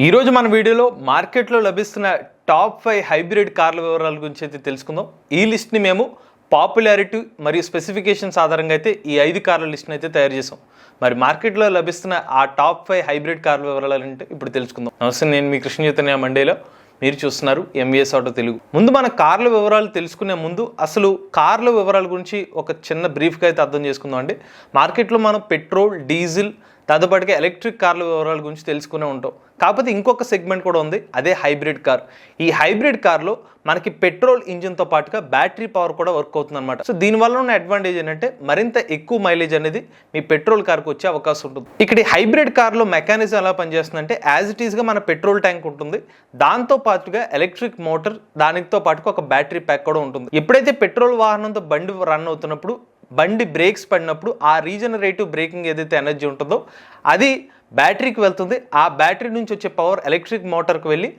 ఈరోజు మన వీడియోలో మార్కెట్లో లభిస్తున్న టాప్ 5 హైబ్రిడ్ కార్ల వివరాల గురించి అయితే తెలుసుకుందాం. ఈ లిస్ట్ని మేము పాపులారిటీ మరియు స్పెసిఫికేషన్స్ ఆధారంగా అయితే ఈ 5 కార్ల లిస్ట్ని అయితే తయారు చేసాం. మరి మార్కెట్లో లభిస్తున్న ఆ టాప్ 5 హైబ్రిడ్ కార్ల వివరాలు అంటే ఇప్పుడు తెలుసుకుందాం. నమస్తే, నేను మీ కృష్ణ చైతన్య మండేలో, మీరు చూస్తున్నారు ఎంవీఎస్ ఆటో తెలుగు. ముందు మన కార్ల వివరాలు తెలుసుకునే ముందు అసలు కార్ల వివరాల గురించి ఒక చిన్న బ్రీఫ్గా అయితే అర్థం చేసుకుందాం అండి. మార్కెట్లో మనం పెట్రోల్, డీజిల్, దాంతోపాటుగా ఎలక్ట్రిక్ కార్ల వివరాల గురించి తెలుసుకునే ఉంటాం. కాకపోతే ఇంకొక సెగ్మెంట్ కూడా ఉంది, అదే హైబ్రిడ్ కార్. ఈ హైబ్రిడ్ కార్లో మనకి పెట్రోల్ ఇంజిన్తో పాటుగా బ్యాటరీ పవర్ కూడా వర్క్ అవుతుంది అనమాట. సో దీనివల్ల ఉన్న అడ్వాంటేజ్ ఏంటంటే మరింత ఎక్కువ మైలేజ్ అనేది మీ పెట్రోల్ కార్కి వచ్చే అవకాశం ఉంటుంది. ఇక్కడ హైబ్రిడ్ కార్లో మెకానిజం ఎలా పనిచేస్తుందంటే యాజ్ ఇట్ ఈస్గా మన పెట్రోల్ ట్యాంక్ ఉంటుంది, దాంతో పాటుగా ఎలక్ట్రిక్ మోటార్, దానితో పాటుగా ఒక బ్యాటరీ ప్యాక్ కూడా ఉంటుంది. ఎప్పుడైతే పెట్రోల్ వాహనంతో బండి రన్ అవుతున్నప్పుడు బండి బ్రేక్స్ పడినప్పుడు ఆ రీజనరేటివ్ బ్రేకింగ్ ఏదైతే ఎనర్జీ ఉంటుందో అది బ్యాటరీకి వెళ్తుంది. ఆ బ్యాటరీ నుంచి వచ్చే పవర్ ఎలక్ట్రిక్ మోటార్కి వెళ్ళి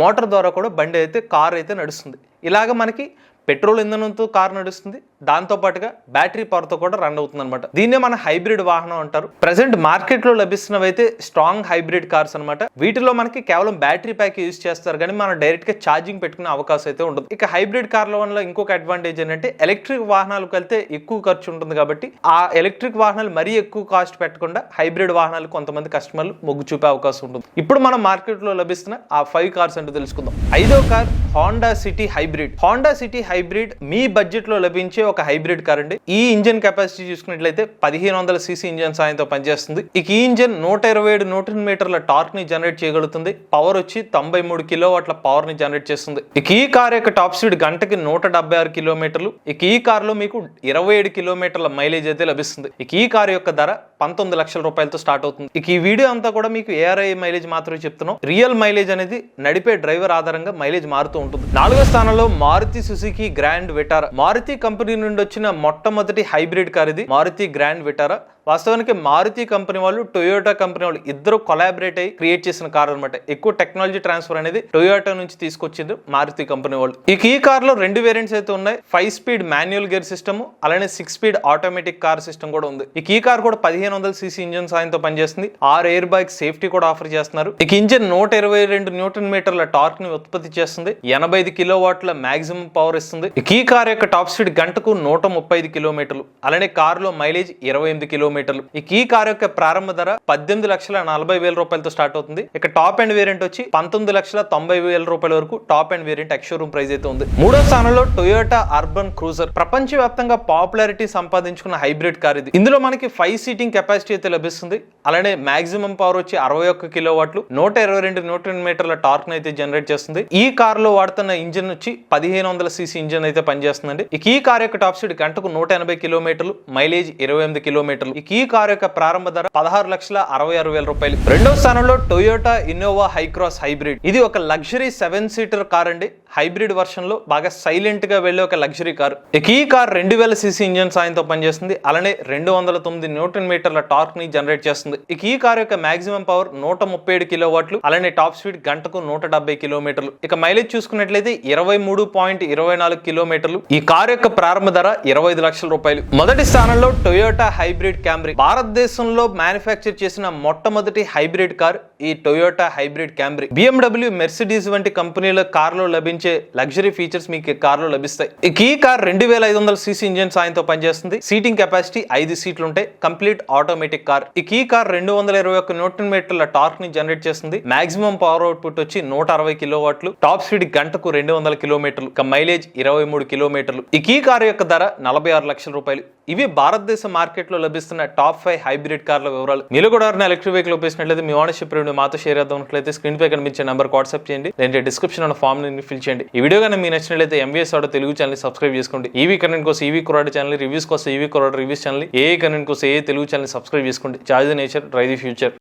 మోటార్ ద్వారా కూడా బండి అయితే కార్ అయితే నడుస్తుంది. ఇలాగ మనకి పెట్రోల్ ఇంధనంతో కార్ నడుస్తుంది, దాంతోపాటుగా బ్యాటరీ పవర్తో కూడా రన్ అవుతుంది అనమాట. దీన్నే మన హైబ్రిడ్ వాహనం అంటారు. ప్రజెంట్ మార్కెట్లో లభిస్తున్నవైతే స్ట్రాంగ్ హైబ్రిడ్ కార్స్ అనమాట. వీటిలో మనకి కేవలం బ్యాటరీ ప్యాక్ యూజ్ చేస్తారు కానీ మనం డైరెక్ట్గా ఛార్జింగ్ పెట్టుకునే అవకాశం అయితే ఉండదు. ఇక హైబ్రిడ్ కార్ల వల్ల ఇంకొక అడ్వాంటేజ్ ఏంటంటే ఎలక్ట్రిక్ వాహనాలకు వెళ్తే ఎక్కువ ఖర్చు ఉంటుంది కాబట్టి ఆ ఎలక్ట్రిక్ వాహనాలు మరీ ఎక్కువ కాస్ట్ పెట్టకుండా హైబ్రిడ్ వాహనాలు కొంతమంది కస్టమర్లు మొగ్గు చూపే అవకాశం ఉంటుంది. ఇప్పుడు మనం మార్కెట్లో లభిస్తున్న ఆ 5 కార్స్ అంటే తెలుసుకుందాం. 5వ car Honda City hybrid. Honda City hybrid మీ బడ్జెట్ లో లభించే ఒక హైబ్రిడ్ కార్ అండి. ఈ ఇంజన్ కెపాసిటీ చూసుకున్నట్లయితే 1500 cc ఇంజన్ సాయంతో పనిచేస్తుంది. ఇక ఈ ఇంజన్ 127 న్యూటన్ మీటర్ల టార్క్ ని జనరేట్ చేయగలుగుతుంది. పవర్ వచ్చి 93 కిలోవాట్ల పవర్ ని జనరేట్ చేస్తుంది. ఇక ఈ కార్ యొక్క టాప్ స్పీడ్ గంటకి 176 కిలోమీటర్లు. ఇక ఈ కార్ లో మీకు 27 కిలోమీటర్ల మైలేజ్ అయితే లభిస్తుంది. ఇక ఈ కార్ యొక్క ధర 19 లక్షల రూపాయలతో స్టార్ట్ అవుతుంది. ఇక ఈ వీడియో అంతా కూడా మీకు ఏఆర్ఐ మైలేజ్ మాత్రమే చెప్తున్నాం. రియల్ మైలేజ్ అనేది నడిపే డ్రైవర్ ఆధారంగా మైలేజ్ మారుతూ ఉంటుంది. 4వ స్థానంలో Maruti Suzuki grand Vitara. Maruti company నుండి వచ్చిన మొట్టమొదటి హైబ్రిడ్ కార్ ఇది, మారుతి గ్రాండ్ విటారా. వాస్తవానికి మారుతి కంపెనీ వాళ్ళు, టొయోటా కంపెనీ వాళ్ళు ఇద్దరు కొలాబరేట్ అయ్యి క్రియేట్ చేసిన కార్ అనమాట. ఎక్కువ టెక్నాలజీ ట్రాన్స్ఫర్ అనేది టొయోటా నుంచి తీసుకొచ్చింది మారుతి కంపెనీ వాళ్ళు. ఇక ఈ కార్ లో 2 వేరియంట్స్ అయితే ఉన్నాయి. 5 స్పీడ్ మాన్యువల్ గేర్ సిస్టమ్, అలానే 6 స్పీడ్ ఆటోమేటిక్ కార్ సిస్టమ్ కూడా ఉంది. ఇక ఈ కార్ కూడా 1500 cc ఇంజన్ సాయంతో పనిచేస్తుంది. 6 ఎయిర్ బ్యాగ్ సేఫ్టీ కూడా ఆఫర్ చేస్తున్నారు. ఇక ఇంజన్ 122 న్యూటన్ మీటర్ల టార్క్ ని ఉత్పత్తి చేస్తుంది. 85 కిలోవాట్ల మాక్సిమం పవర్ ఇస్తుంది. ఇక ఈ కార్ యొక్క టాప్ స్పీడ్ గంటకు 135 కిలోమీటర్లు, అలానే కార్ లో మైలేజ్ 28 కిలోమీటర్లు. ఇక ఈ కార్ యొక్క ప్రారంభ ధర 18,40,000 రూపాయలతో స్టార్ట్ అవుతుంది. ఇక టాప్ ఎండ్ వేరియంట్ వచ్చి 19,90,000 రూపాయల వరకు top end variant ex showroom price అయితే ఉంది. 3వ స్థానంలో టొయోటా అర్బన్ క్రూజర్. ప్రపంచవ్యాప్తంగా పాపులారిటీ సంపాదించుకున్న హైబ్రిడ్ కార్ ఇది. ఇందులో మనకి 5 సీటింగ్ కెపాసిటీ అయితే లభిస్తుంది. అలానే మాక్సిమం పవర్ వచ్చి 61 కిలోవాట్లు, 122 న్యూటన్ మీటర్ల టార్క్ అయితే జనరేట్ చేస్తుంది. ఈ కార్ లో వాడుతున్న ఇంజిన్ వచ్చి 1500 cc ఇంజిన్ అయితే పనిచేస్తుందండి. ఇక ఈ కార్ యొక్క టాప్ స్పీడ్ గంటకు 180 కిలోమీటర్లు, మైలేజ్ 28 కిలోమీటర్లు. ఈ కార్ యొక్క ప్రారంభ ధర 16,66,000 రూపాయలు. 2వ స్థానంలో టొయోటా ఇన్నోవా హైక్రాస్ హైబ్రిడ్. ఇది ఒక లగ్జరీ 7 సీటర్ కార్ అండి. హైబ్రిడ్ వర్షన్ లో బాగా సైలెంట్ గా వెళ్లే ఒక లగ్జరీ కార్. ఇక ఈ కార్ 2000 cc ఇంజన్ సాయంతో పనిచేస్తుంది. అలానే 209 న్యూటన్ మీటర్ల టార్క్ ని జనరేట్ చేస్తుంది. ఇక ఈ కార్ యొక్క మాక్సిమం పవర్ 137 కిలోవాట్లు, అలానే టాప్ స్పీడ్ గంటకు 170 కిలోమీటర్లు. ఇక మైలేజ్ చూసుకున్నట్లయితే 23.24 కిలోమీటర్లు. ఈ కార్ యొక్క ప్రారంభ ధర 25 లక్షల రూపాయలు. మొదటి స్థానంలో టొయోటా హైబ్రిడ్ క్యామ్రీ. భారతదేశంలో మ్యానుఫ్యాక్చర్ చేసిన మొట్టమొదటి హైబ్రిడ్ కార్ ఈ Toyota hybrid Camry. BMW, Mercedes వంటి కంపెనీల కార్లో లభించే లగ్జరీ ఫీచర్స్ మీకు కార్ లో లభిస్తాయి. ఇక ఈ కార్ 2500 cc ఇంజన్ సాయంతో పనిచేస్తుంది. సీటింగ్ కెపాసిటీ 5 సీట్లు ఉంటాయి. Complete automatic car. ఇక ఈ కార్ 221 న్యూటన్ మీటర్ల టార్క్ ని జనరేట్ చేస్తుంది. మాక్సిమం పవర్ అవుట్పుట్ వచ్చి 160 కిలోవాట్లు, టాప్ స్పీడ్ గంటకు 200 కిలోమీటర్లు, మైలేజ్ 23 కిలోమీటర్లు. ఇక ఈ కార్ యొక్క ధర 46 లక్షల రూపాయలు. ఇవి భారతదేశ మార్కెట్ లో లభిస్తున్న టాప్ 5 హైబ్రిడ్ కార్ల వివరాలు. మీరు కూడా ఎలక్ట్రిక్ వెహికల్ ఉపయోగించినట్లయితే మీ ఓనర్షిప్ రివ్యూ మాతో షేర్ చేద్దాం. స్క్రీన్ పై కనిపించే నెంబర్ వాట్సాప్ చేయండి, లేదంటే డిస్క్రిప్షన్ ఉన్న ఫామ్ ని ఫిల్ చేయండి. ఈ వీడియో కానీ మీకు నచ్చినట్లయితే MVS auto Telugu channel subscribe చేసుకోండి. ఈవీ కంటెంట్ కోసం ఈవీ కొరాడ్ ఛానల్, రివ్యూస్ కోసం ఈవీ కొరాడ్ రివ్యూస్ ఛానల్, ఏ కంటెంట్ కోసం ఏ తెలుగు ఛానల్ సబ్స్క్రైబ్ చేసుకోండి. Charge the nature, drive the future.